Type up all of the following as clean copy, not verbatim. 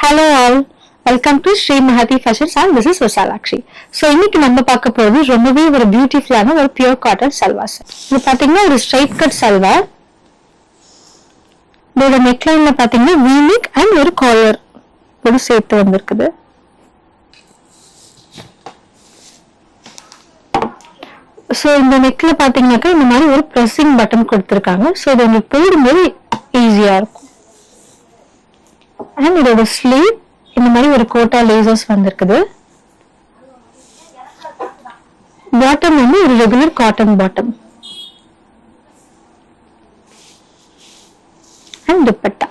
Hello all, welcome to Sri Mahati Fashions and this is Vasalakshi. So இன்னைக்கு நம்ம பார்க்க போறது ரொம்பவே ஒரு பியூட்டிஃபுல்லான ஒரு பியூர் காட்டன் சல்வார். இது பாத்தீங்கன்னா ஒரு ஸ்ட்ரைட் கட் சல்வார். இதோட நெக்லைன்ல பாத்தீங்கன்னா V-neck and ஒரு காலர் ஒரு சேர்த்து வந்திருக்குது. சோ இந்த நெக்ல பாத்தீங்கன்னாக்கா இந்த மாதிரி ஒரு பிரஸிங் பட்டன் கொடுத்திருக்காங்க. சோ இது உங்களுக்கு போடும்போது ஈஸியா இருக்கும். And இதோட ஸ்லீவ் இந்த மாதிரி ஒரு கோட்டா லேசர்ஸ் வந்திருக்குது. பாட்டம் வந்து ஒரு regular cotton bottom. And dupatta.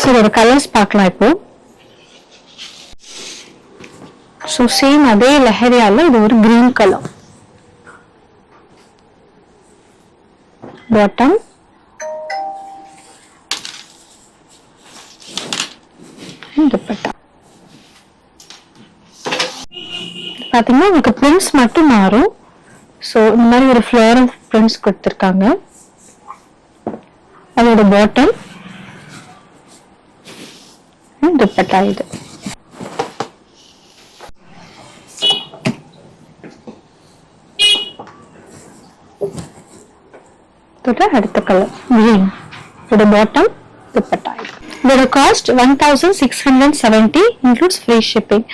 So இதோட கலர்ஸ் பார்க்கலாம் இப்போ. ஸோ சேம் அதே லெஹரியால இது ஒரு கிரீன் கலர் பாட்டம், துப்பட்டா. பாத்தீங்கன்னா உங்களுக்கு பிரிண்ட்ஸ் மட்டும் மாறும். ஸோ இந்த மாதிரி ஒரு ஃப்ளோரல் பிரிண்ட்ஸ் கொடுத்துருக்காங்க. அதோட பாட்டம், துப்பட்டா. இது அடுத்த கலர் கிரீன். இதோட பாட்டம், துப்பட்டா. இதோட காஸ்ட் 1670 இன்க்ளூட்ஸ் ஃப்ரீ ஷிப்பிங்.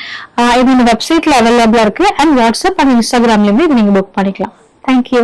இது இந்த வெப்சைட்ல அவைலபிளா இருக்கு. அண்ட் வாட்ஸ்அப் அண்ட் இன்ஸ்டாகிராம்லயுமே இது நீங்க புக் பண்ணிக்கலாம். தேங்க்யூ.